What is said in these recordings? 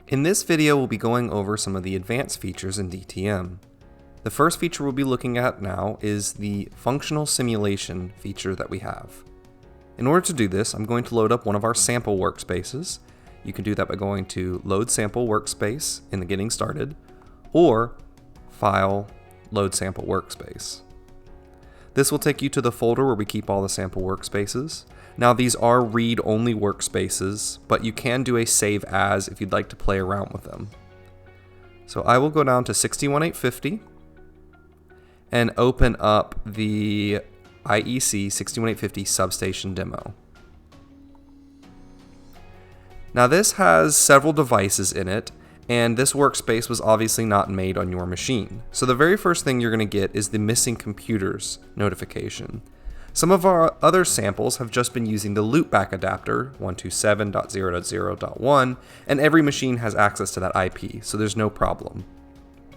In this video, we'll be going over some of the advanced features in DTM. The first feature we'll be looking at now is the functional simulation feature that we have. In order to do this, I'm going to load up one of our sample workspaces. You can do that by going to Load Sample Workspace in the Getting Started, or File, Load Sample Workspace. This will take you to the folder where we keep all the sample workspaces. Now these are read-only workspaces, but you can do a save as if you'd like to play around with them. So I will go down to 61850 and open up the IEC 61850 Substation demo. Now this has several devices in it, and this workspace was obviously not made on your machine. So the very first thing you're going to get is the missing computers notification. Some of our other samples have just been using the loopback adapter 127.0.0.1, and every machine has access to that IP, so there's no problem.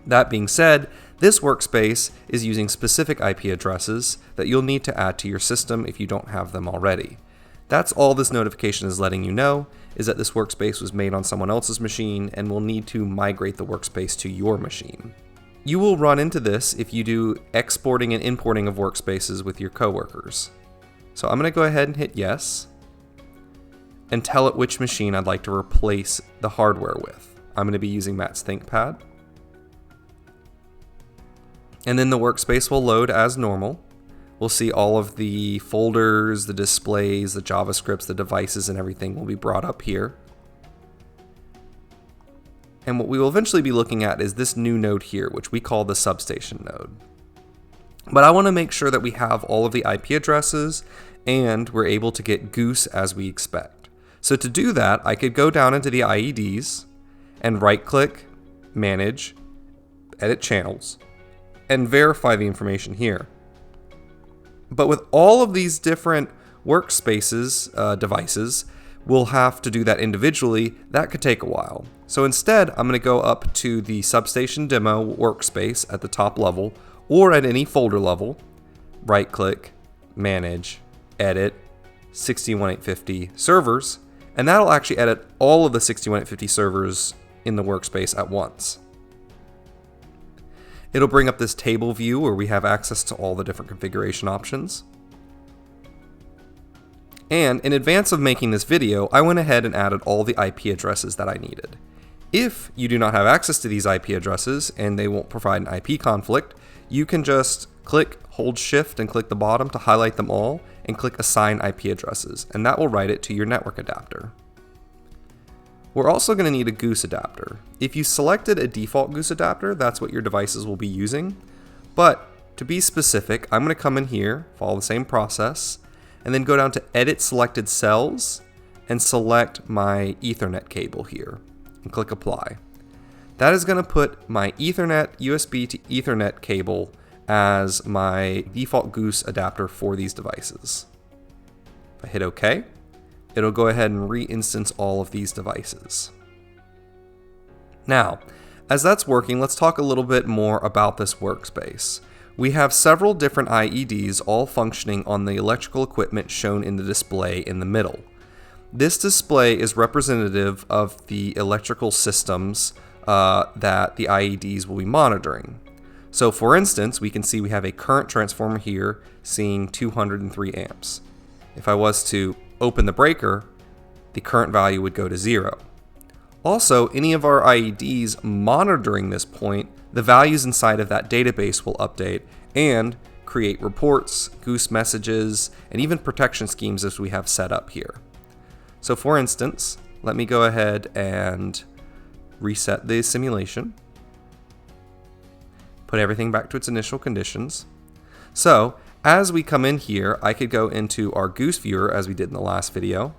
That being said, this workspace is using specific IP addresses that you'll need to add to your system if you don't have them already. That's all this notification is letting you know, is that this workspace was made on someone else's machine and will need to migrate the workspace to your machine. You will run into this if you do exporting and importing of workspaces with your coworkers. So I'm going to go ahead and hit yes, and tell it which machine I'd like to replace the hardware with. I'm going to be using Matt's ThinkPad. And then the workspace will load as normal. We'll see all of the folders, the displays, the JavaScripts, the devices, and everything will be brought up here. And what we will eventually be looking at is this new node here, which we call the Substation node. But I want to make sure that we have all of the IP addresses and we're able to get Goose as we expect. So to do that, I could go down into the IEDs and right-click, Manage, Edit Channels, and verify the information here. But with all of these different workspaces, devices, we'll have to do that individually. That could take a while. So instead, I'm going to go up to the Substation demo workspace at the top level, or at any folder level, right-click, Manage, Edit, 61850 servers, and that'll actually edit all of the 61850 servers in the workspace at once. It'll bring up this table view where we have access to all the different configuration options. And in advance of making this video, I went ahead and added all the IP addresses that I needed. If you do not have access to these IP addresses and they won't provide an IP conflict, you can just hold Shift and click the bottom to highlight them all and click Assign IP addresses, and that will write it to your network adapter. We're also going to need a Goose adapter. If you selected a default Goose adapter, that's what your devices will be using. But to be specific, I'm going to come in here, follow the same process, and then go down to Edit Selected Cells and select my Ethernet cable here and click Apply. That is going to put my Ethernet USB to Ethernet cable as my default Goose adapter for these devices. If I hit OK, it'll go ahead and re-instance all of these devices. Now, as that's working, let's talk a little bit more about this workspace. We have several different IEDs all functioning on the electrical equipment shown in the display in the middle. This display is representative of the electrical systems that the IEDs will be monitoring. So for instance, we can see we have a current transformer here seeing 203 amps. If I was to open the breaker, the current value would go to 0. Also, any of our IEDs monitoring this point, the values inside of that database will update and create reports, Goose messages, and even protection schemes as we have set up here. So for instance, let me go ahead and reset the simulation. Put everything back to its initial conditions. So as we come in here, I could go into our Goose viewer as we did in the last video,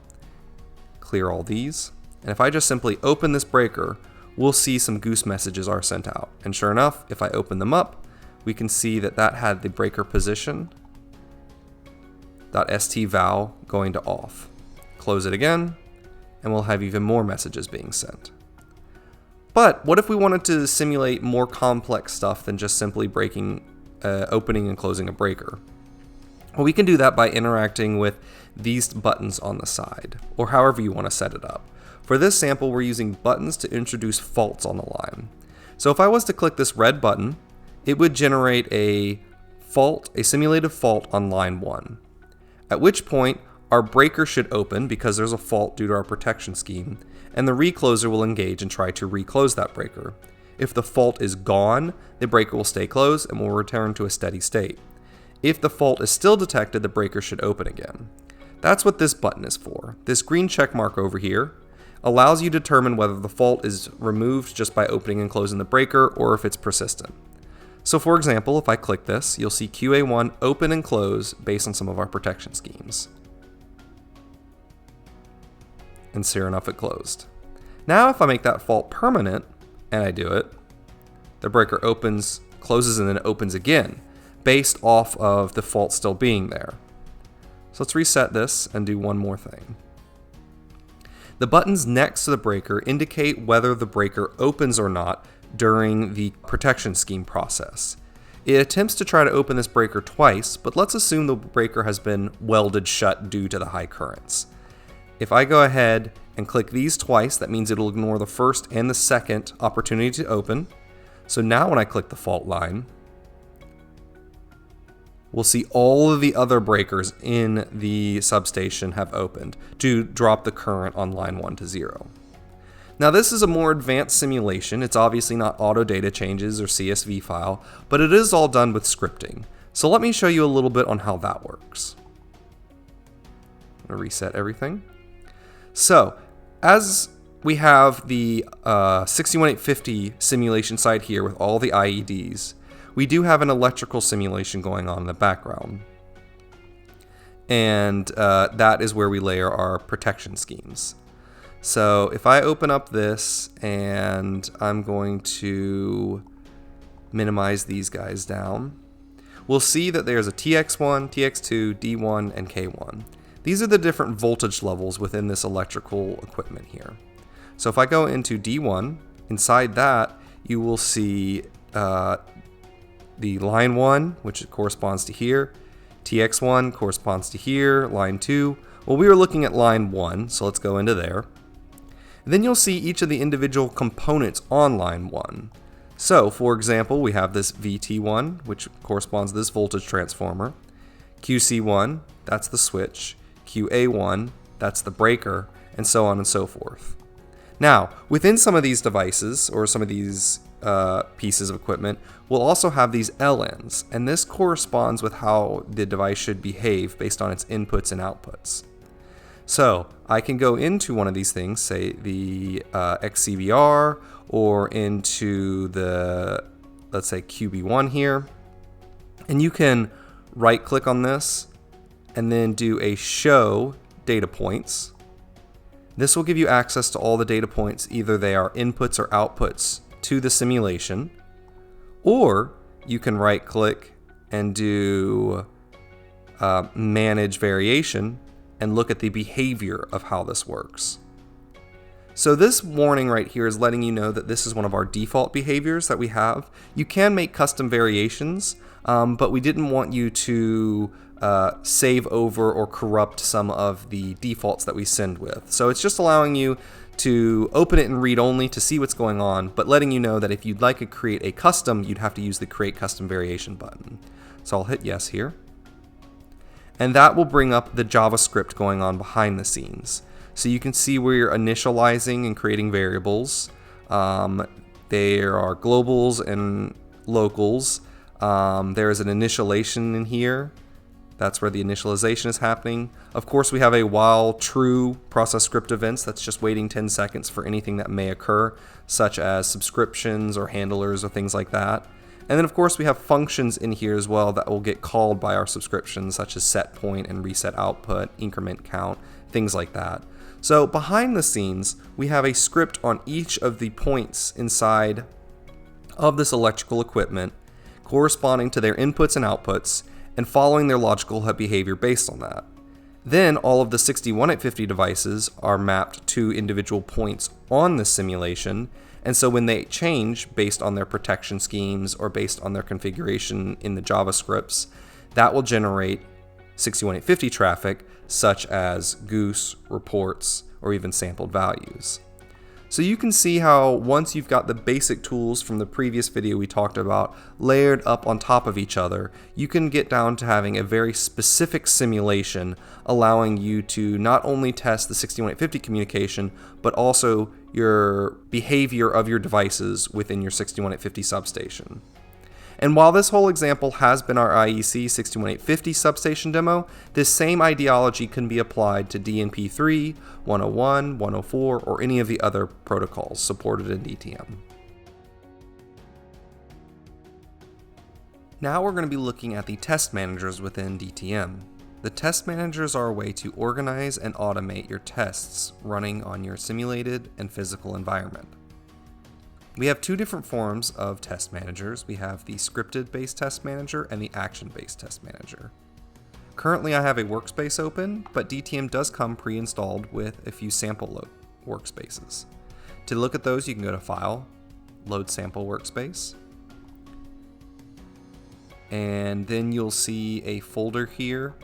clear all these, and if I just simply open this breaker, we'll see some Goose messages are sent out. And sure enough, if I open them up, we can see that that had the breaker position .stval going to off. Close it again, and we'll have even more messages being sent. But what if we wanted to simulate more complex stuff than just simply opening and closing a breaker? Well, we can do that by interacting with these buttons on the side, or however you want to set it up. For this sample, we're using buttons to introduce faults on the line. So if I was to click this red button, it would generate a simulated fault on line 1. At which point, our breaker should open because there's a fault due to our protection scheme, and the recloser will engage and try to reclose that breaker. If the fault is gone, the breaker will stay closed and will return to a steady state. If the fault is still detected, the breaker should open again. That's what this button is for. This green check mark over here allows you to determine whether the fault is removed just by opening and closing the breaker or if it's persistent. So for example, if I click this, you'll see QA1 open and close based on some of our protection schemes. And sure enough, it closed. Now if I make that fault permanent, and I do it, the breaker opens, closes, and then opens again, based off of the fault still being there. So let's reset this and do one more thing. The buttons next to the breaker indicate whether the breaker opens or not during the protection scheme process. It attempts to try to open this breaker twice, but let's assume the breaker has been welded shut due to the high currents. If I go ahead and click these twice, that means it'll ignore the first and the second opportunity to open. So now when I click the fault line, we'll see all of the other breakers in the substation have opened to drop the current on line 1 to 0. Now this is a more advanced simulation. It's obviously not auto data changes or CSV file, but it is all done with scripting. So let me show you a little bit on how that works. I'm going to reset everything. So as we have the 61850 simulation side here with all the IEDs, we do have an electrical simulation going on in the background. And that is where we layer our protection schemes. So if I open up this and I'm going to minimize these guys down, we'll see that there's a TX1, TX2, D1, and K1. These are the different voltage levels within this electrical equipment here. So if I go into D1, inside that you will see the line 1, which corresponds to here, TX1 corresponds to here, line 2. Well, we were looking at line 1, so let's go into there. And then you'll see each of the individual components on line 1. So, for example, we have this VT1, which corresponds to this voltage transformer. QC1, that's the switch. QA1, that's the breaker, and so on and so forth. Now, within some of these devices, or some of these pieces of equipment, we'll also have these LNs, and this corresponds with how the device should behave based on its inputs and outputs. So I can go into one of these things, say the XCBR, or into the, let's say, QB1 here, and you can right click on this and then do a show data points. This will give you access to all the data points, either they are inputs or outputs to the simulation, or you can right click and do manage variation and look at the behavior of how this works. So this warning right here is letting you know that this is one of our default behaviors that we have. You can make custom variations, but we didn't want you to save over or corrupt some of the defaults that we send with. So it's just allowing you to open it and read only to see what's going on, but letting you know that if you'd like to create a custom, you'd have to use the Create Custom Variation button. So I'll hit yes here. And that will bring up the JavaScript going on behind the scenes. So you can see where you're initializing and creating variables. There are globals and locals. There is an initialization in here. That's where the initialization is happening. Of course, we have a while true process script events that's just waiting 10 seconds for anything that may occur, such as subscriptions or handlers or things like that. And then of course we have functions in here as well that will get called by our subscriptions, such as set point and reset output, increment count, things like that. So behind the scenes, we have a script on each of the points inside of this electrical equipment corresponding to their inputs and outputs, and following their logical behavior based on that. Then all of the 61850 devices are mapped to individual points on the simulation, and so when they change based on their protection schemes or based on their configuration in the JavaScripts, that will generate 61850 traffic, such as Goose, reports, or even sampled values. So you can see how once you've got the basic tools from the previous video we talked about layered up on top of each other, you can get down to having a very specific simulation, allowing you to not only test the 61850 communication, but also your behavior of your devices within your 61850 substation. And while this whole example has been our IEC 61850 substation demo, this same ideology can be applied to DNP3, 101, 104, or any of the other protocols supported in DTM. Now we're going to be looking at the test managers within DTM. The test managers are a way to organize and automate your tests running on your simulated and physical environment. We have two different forms of test managers. We have the scripted-based test manager and the action-based test manager. Currently I have a workspace open, but DTM does come pre-installed with a few sample workspaces. To look at those, you can go to File, Load Sample Workspace, and then you'll see a folder here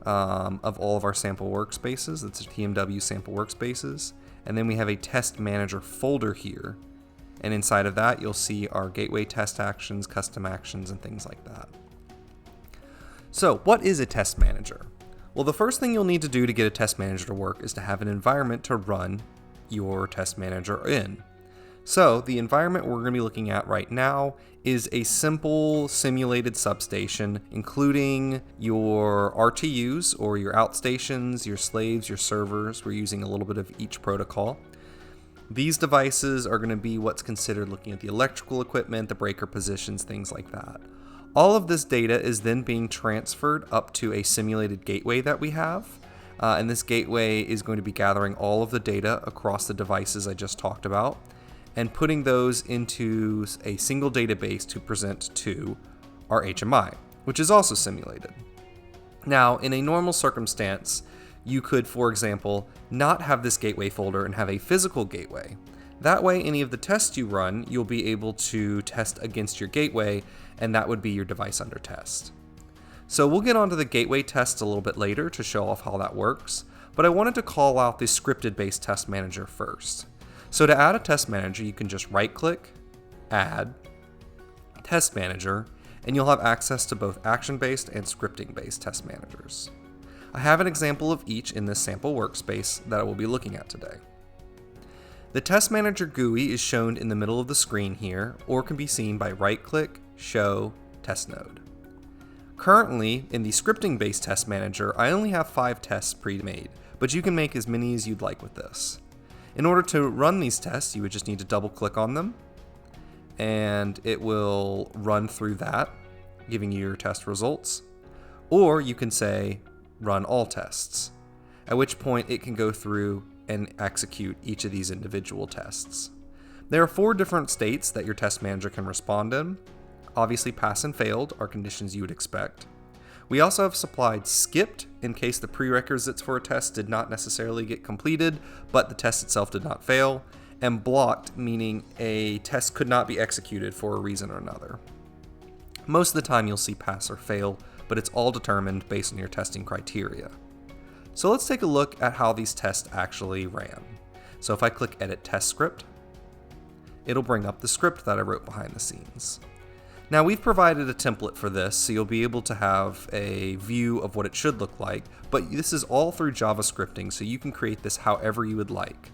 of all of our sample workspaces. That's TMW sample workspaces. And then we have a test manager folder here. And inside of that, you'll see our gateway test actions, custom actions, and things like that. So what is a test manager? Well, the first thing you'll need to do to get a test manager to work is to have an environment to run your test manager in. So the environment we're going to be looking at right now is a simple simulated substation, including your RTUs or your outstations, your slaves, your servers. We're using a little bit of each protocol. These devices are going to be what's considered looking at the electrical equipment, the breaker positions, things like that. All of this data is then being transferred up to a simulated gateway that we have. And this gateway is going to be gathering all of the data across the devices I just talked about and putting those into a single database to present to our HMI, which is also simulated. Now, in a normal circumstance, you could, for example, not have this gateway folder and have a physical gateway. That way, any of the tests you run, you'll be able to test against your gateway, and that would be your device under test. So we'll get onto the gateway tests a little bit later to show off how that works, but I wanted to call out the scripted-based test manager first. So to add a test manager, you can just right-click, Add, Test Manager, and you'll have access to both action-based and scripting-based test managers. I have an example of each in this sample workspace that I will be looking at today. The Test Manager GUI is shown in the middle of the screen here, or can be seen by right-click, Show, Test Node. Currently, in the scripting-based test manager, I only have 5 tests pre-made, but you can make as many as you'd like with this. In order to run these tests, you would just need to double-click on them, and it will run through that, giving you your test results. Or you can say, Run all tests, at which point it can go through and execute each of these individual tests. There are 4 different states that your test manager can respond in. Obviously, pass and failed are conditions you would expect. We also have supplied skipped in case the prerequisites for a test did not necessarily get completed, but the test itself did not fail, and blocked, meaning a test could not be executed for a reason or another. Most of the time you'll see pass or fail, but it's all determined based on your testing criteria. So let's take a look at how these tests actually ran. So if I click Edit Test Script, it'll bring up the script that I wrote behind the scenes. Now we've provided a template for this, so you'll be able to have a view of what it should look like, but this is all through JavaScripting, so you can create this however you would like.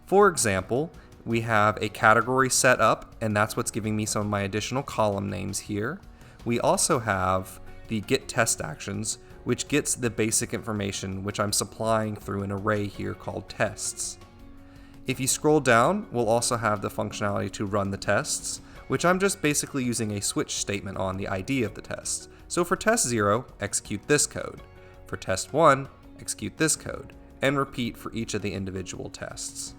For example, we have a category set up, and that's what's giving me some of my additional column names here. We also have the get test actions, which gets the basic information which I'm supplying through an array here called tests. If you scroll down, we'll also have the functionality to run the tests, which I'm just basically using a switch statement on the ID of the test. So for test 0, execute this code. For test 1, execute this code, and repeat for each of the individual tests.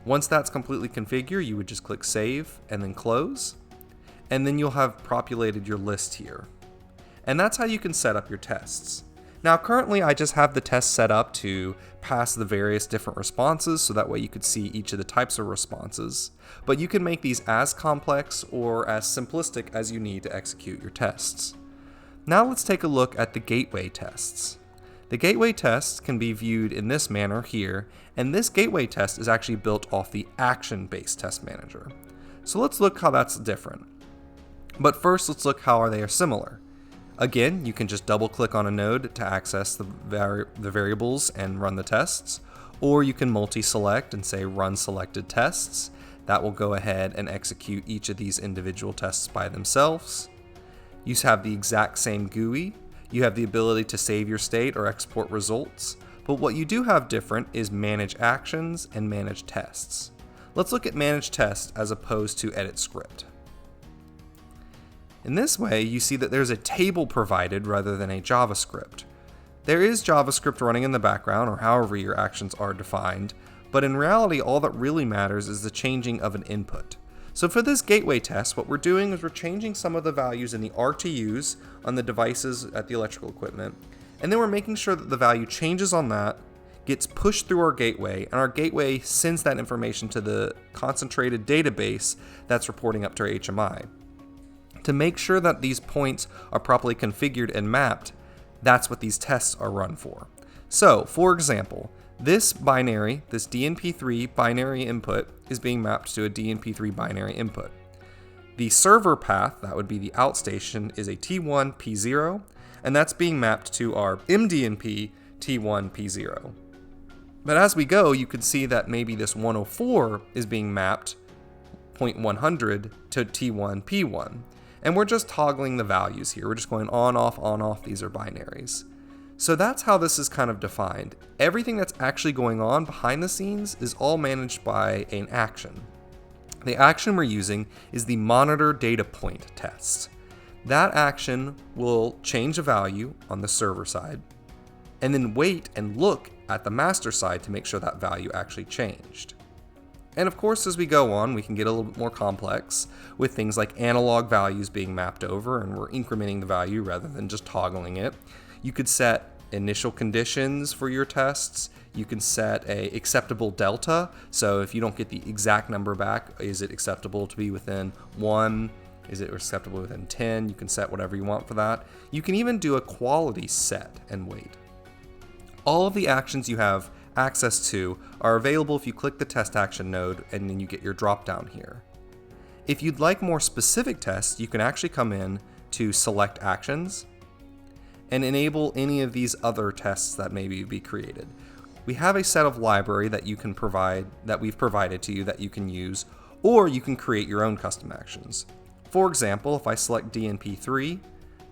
Once that's completely configured, you would just click Save and then Close, and then you'll have populated your list here. And that's how you can set up your tests. Now currently I just have the test set up to pass the various different responses, so that way you could see each of the types of responses, but you can make these as complex or as simplistic as you need to execute your tests. Now let's take a look at the gateway tests. The gateway test can be viewed in this manner here, and this gateway test is actually built off the action-based test manager. So let's look how that's different. But first, let's look how they are similar. Again, you can just double-click on a node to access the variables and run the tests, or you can multi-select and say run selected tests. That will go ahead and execute each of these individual tests by themselves. You have the exact same GUI. You have the ability to save your state or export results, but what you do have different is manage actions and manage tests. Let's look at manage test as opposed to edit script. In this way, you see that there's a table provided rather than a JavaScript. There is JavaScript running in the background, or however your actions are defined, but in reality, all that really matters is the changing of an input. So for this gateway test, what we're doing is we're changing some of the values in the RTUs on the devices at the electrical equipment, and then we're making sure that the value changes on that, gets pushed through our gateway, and our gateway sends that information to the concentrated database that's reporting up to our HMI. To make sure that these points are properly configured and mapped, that's what these tests are run for. So, for example, this binary, this DNP3 binary input, is being mapped to a DNP3 binary input. The server path, that would be the outstation, is a T1 P0, and that's being mapped to our MDNP T1 P0. But as we go, you can see that maybe this 104 is being mapped 0.100 to T1 P1. And we're just toggling the values here. We're just going on, off, these are binaries. So that's how this is kind of defined. Everything that's actually going on behind the scenes is all managed by an action. The action we're using is the monitor data point test. That action will change a value on the server side, and then wait and look at the master side to make sure that value actually changed. And of course, as we go on, we can get a little bit more complex with things like analog values being mapped over, and we're incrementing the value rather than just toggling it. You could set initial conditions for your tests. You can set a acceptable delta. So if you don't get the exact number back, is it acceptable to be within 1? Is it acceptable within 10? You can set whatever you want for that. You can even do a quality set and wait. All of the actions you have access to are available if you click the test action node and then you get your drop down here. If you'd like more specific tests, you can actually come in to select actions and enable any of these other tests that maybe be created. We have a set of library that you can provide, that we've provided to you that you can use, or you can create your own custom actions. For example, if I select DNP3,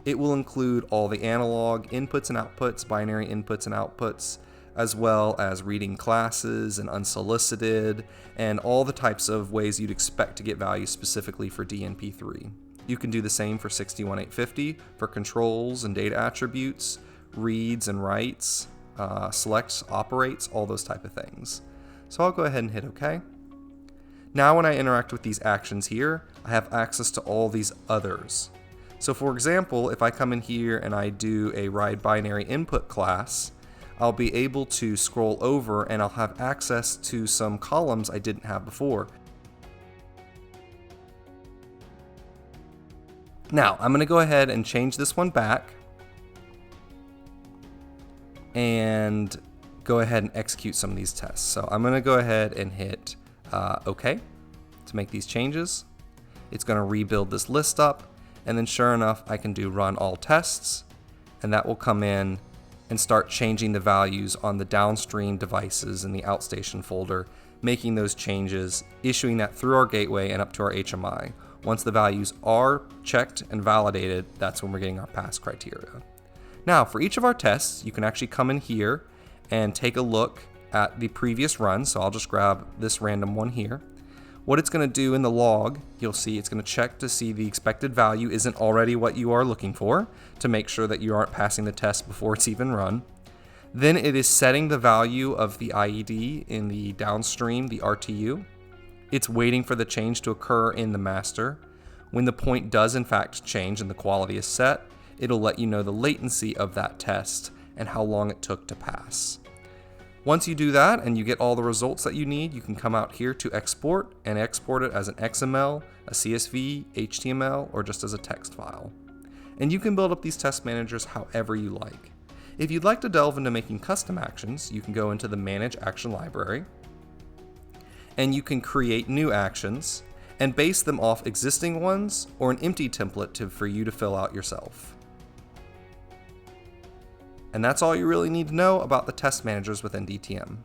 it will include all the analog inputs and outputs, binary inputs and outputs, as well as reading classes and unsolicited, and all the types of ways you'd expect to get values specifically for DNP3. You can do the same for 61850 for controls and data attributes, reads and writes, selects, operates, all those type of things. So I'll go ahead and hit OK. Now when I interact with these actions here, I have access to all these others. So for example, if I come in here and I do a ride binary input class, I'll be able to scroll over and I'll have access to some columns I didn't have before. Now, I'm going to go ahead and change this one back and go ahead and execute some of these tests. So I'm going to go ahead and hit OK to make these changes. It's going to rebuild this list up, and then sure enough, I can do run all tests, and that will come in and start changing the values on the downstream devices in the outstation folder, making those changes, issuing that through our gateway and up to our HMI. Once the values are checked and validated, that's when we're getting our pass criteria. Now, for each of our tests, you can actually come in here and take a look at the previous run. So I'll just grab this random one here. What it's going to do in the log, you'll see it's going to check to see the expected value isn't already what you are looking for, to make sure that you aren't passing the test before it's even run. Then it is setting the value of the IED in the downstream, the RTU. It's waiting for the change to occur in the master. When the point does in fact change and the quality is set, it'll let you know the latency of that test and how long it took to pass. Once you do that and you get all the results that you need, you can come out here to export and export it as an XML, a CSV, HTML, or just as a text file. And you can build up these test managers however you like. If you'd like to delve into making custom actions, you can go into the Manage Action Library, and you can create new actions and base them off existing ones or an empty template for you to fill out yourself. And that's all you really need to know about the test managers within DTM.